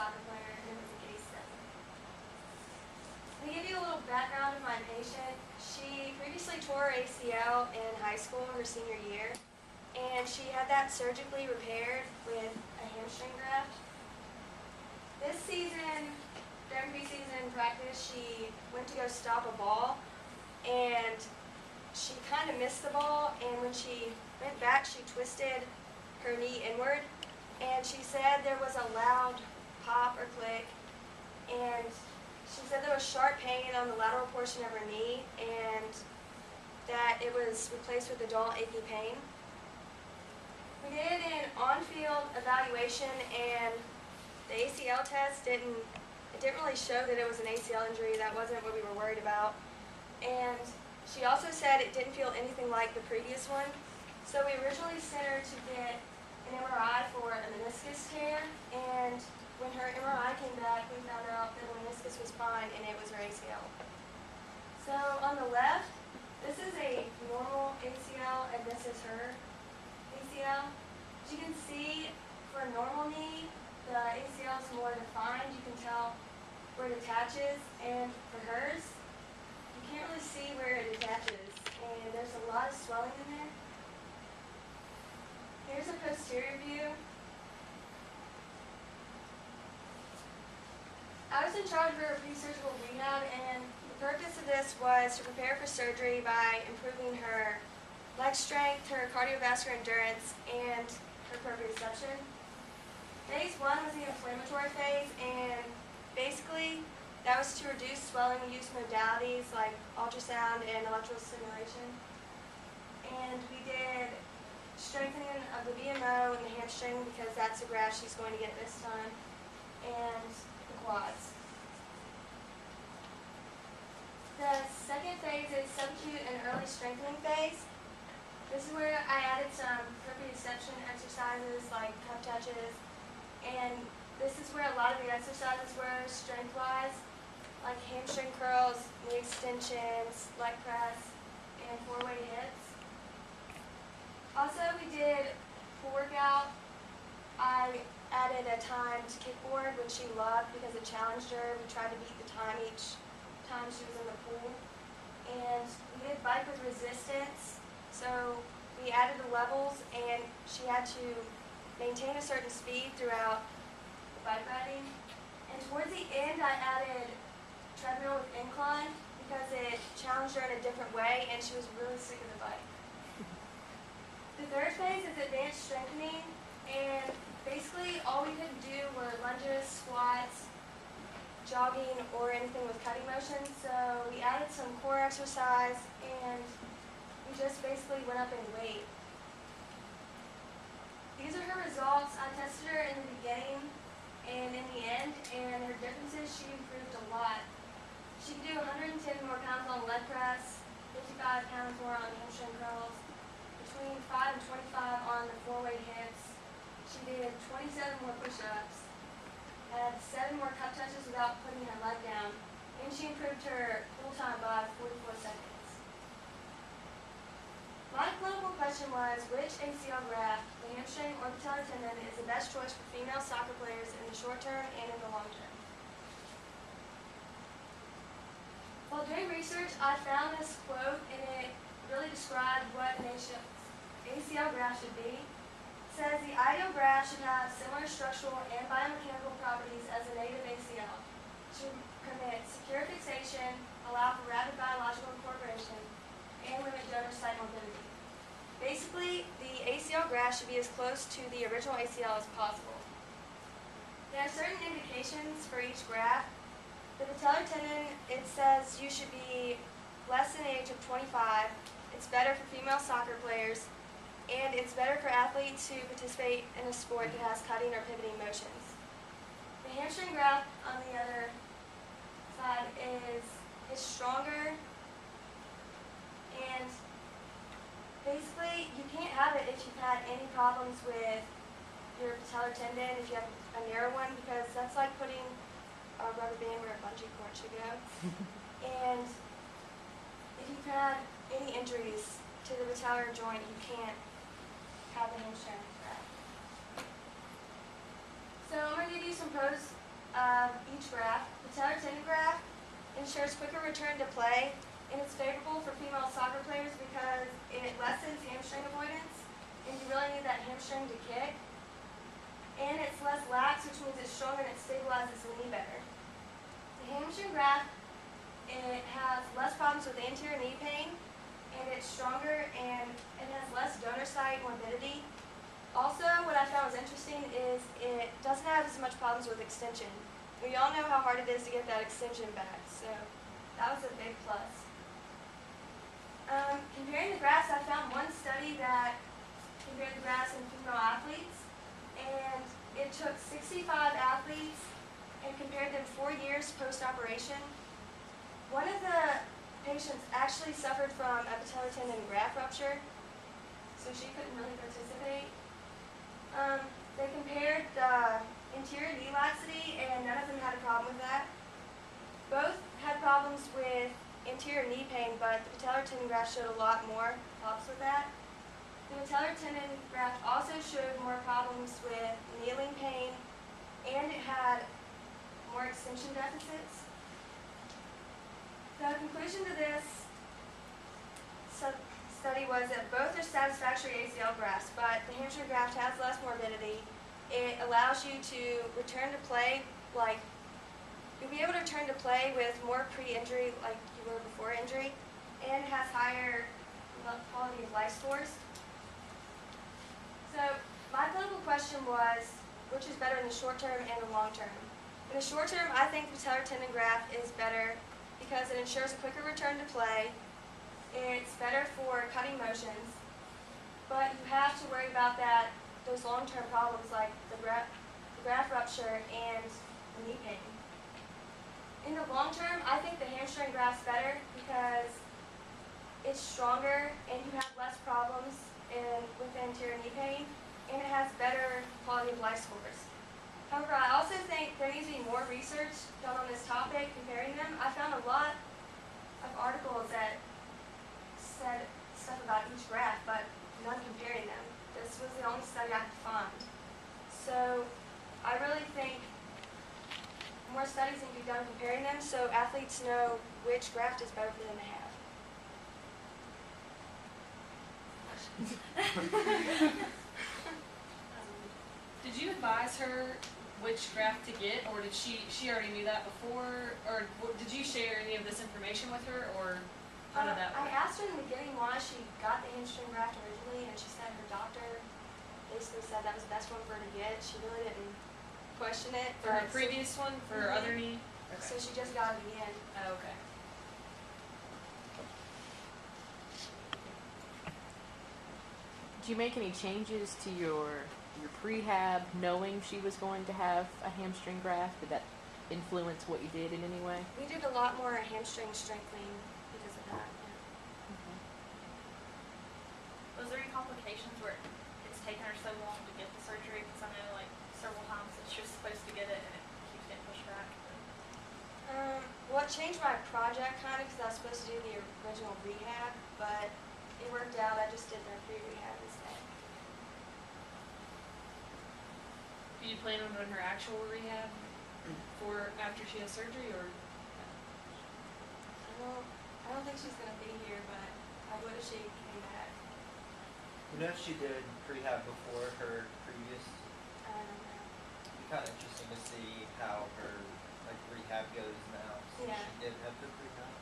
soccer player, and it was a case study. To give you a little background of my patient, she previously tore her ACL in high school, her senior year, and she had that surgically repaired with a hamstring graft. This season, during preseason practice, she went to go stop a ball, and she kind of missed the ball, and when she went back, she twisted her knee inward, and she said there was a loud pop or click, and she said there was sharp pain on the lateral portion of her knee, and that it was replaced with a dull, achy pain. We did an on-field evaluation, and the ACL test didn't really show that it was an ACL injury. That wasn't what we were worried about. And she also said it didn't feel anything like the previous one. So we originally sent her to get an MRI for a meniscus tear, and when her MRI came back, we found out that the meniscus was fine and it was her ACL. So on the left, this is a normal ACL, and this is her ACL. As you can see, for a normal knee, the ACL is more defined. You can tell where it attaches, and for hers, you can't really see where it attaches, and there's a lot of swelling in there. Here's a posterior view. I was in charge of her pre-surgical rehab, and the purpose of this was to prepare for surgery by improving her leg strength, her cardiovascular endurance, and her proprioception. Phase 1 was the inflammatory phase, and basically that was to reduce swelling and use modalities like ultrasound and electrical stimulation. And we did strengthening of the VMO and the hamstring, because that's the graft she's going to get this time, and the quads. The second phase is subacute and early strengthening phase. This is where I added some proprioception exercises like cup touches, and this is where a lot of the exercises were strength-wise, like hamstring curls, knee extensions, leg press, and four-way hits. Also, we did for workout, I added a time to kickboard, which she loved because it challenged her. We tried to beat the time each time she was in the pool. And we did bike with resistance. So we added the levels, and she had to maintain a certain speed throughout the bike riding. And towards the end, I added treadmill with incline because it challenged her in a different way, and she was really sick of the bike. The third phase is advanced strengthening, and basically all we couldn't do were lunges, squats, jogging, or anything with cutting motion. So we added some core exercise, and we just basically went up in weight. These are her results. I tested her in the beginning and in the end, and her differences, she improved a lot. She could do 110 more pounds on leg press, 55 pounds more on hamstring curls, between 5 and 25 on the four-way hits. She did 27 more push-ups, had 7 more cup touches without putting her leg down, and she improved her pull time by 44 seconds. My clinical question was, which ACL graft, the hamstring or the patellar tendon, is the best choice for female soccer players in the short term and in the long term? While doing research, I found this quote, and it really described what an ACL graft should be. It says, the ideal graft should have similar structural and biomechanical properties as a native ACL. It should permit secure fixation, allow for rapid biological incorporation, and limit donor site morbidity. Basically, the ACL graft should be as close to the original ACL as possible. There are certain indications for each graft. The patellar tendon, it says you should be less than the age of 25. It's better for female soccer players, and it's better for athletes who participate in a sport that has cutting or pivoting motions. The hamstring graft, on the other side, is stronger, and basically you can't have it if you've had any problems with your patellar tendon, if you have a narrow one, because that's like putting a rubber band where a bungee cord should go. And if you've had any injuries to the patellar joint, you can't have a hamstring graft. So I'm going to give you some pros of each graft. The patellar tendon graft ensures quicker return to play, and it's favorable for female soccer players because it lessens hamstring avoidance, and you really need that hamstring to kick. And it's less lax, which means it's stronger and it stabilizes the knee better. The hamstring graft, it has less problems with anterior knee pain, and it's stronger and it has less donor site morbidity. Also, what I found was interesting is it doesn't have as much problems with extension. We all know how hard it is to get that extension back, so that was a big plus. Comparing the grafts, I found one study that compared the grafts in female athletes, and it took 65 athletes and compared them 4 years post-operation. One of the patients actually suffered from a patellar tendon graft rupture, so she couldn't really participate. They compared the interior knee laxity, and none of them had a problem with that. Both had problems with interior knee pain, but the patellar tendon graft showed a lot more problems with that. The patellar tendon graft also showed more problems with kneeling pain, and it had more extension deficits. The conclusion to this study was that both are satisfactory ACL grafts, but the hamstring graft has less morbidity. It allows you to return to play, like you'll be able to return to play with more pre-injury like you were before injury, and it has higher quality of life scores. So my political question was, which is better in the short term and the long term? In the short term, I think the patellar tendon graft is better because it ensures a quicker return to play. It's better for cutting motions, but you have to worry about those long-term problems like the graft rupture and the knee pain. In the long term, I think the hamstring graft's better because it's stronger and you have less problems with anterior knee pain, and it has better quality of life scores. However, I also think there needs to be more research done on this topic, comparing them. I found a lot of articles that said stuff about each graft, but none comparing them. This was the only study I could find. So I really think more studies need to be done comparing them so athletes know which graft is better for them to have. Did you advise her which graft to get, or did she already knew that before, or did you share any of this information with her, or how did that I work? asked her in the beginning why she got the hamstring graft originally, and she said her doctor basically said that was the best one for her to get. She really didn't question it. For her previous one, for her other knee? Okay. So she just got it again. Oh, okay. Did you make any changes to your prehab knowing she was going to have a hamstring graft? Did that influence what you did in any way? We did a lot more hamstring strengthening because of that. Was there any complications where it's taken her so long to get the surgery? Because I know like several times that she was supposed to get it and it keeps getting pushed back. Well, it changed my project kind of because I was supposed to do the original rehab, but it worked out. I just did the pre-rehab instead. Do you plan on doing her actual rehab for after she has surgery, or? I don't think she's going to be here, but I would if she came back. You know, she did prehab before her previous. I don't know. It'd be kind of interesting to see how her rehab goes now. Since Yeah. She did have the prehab.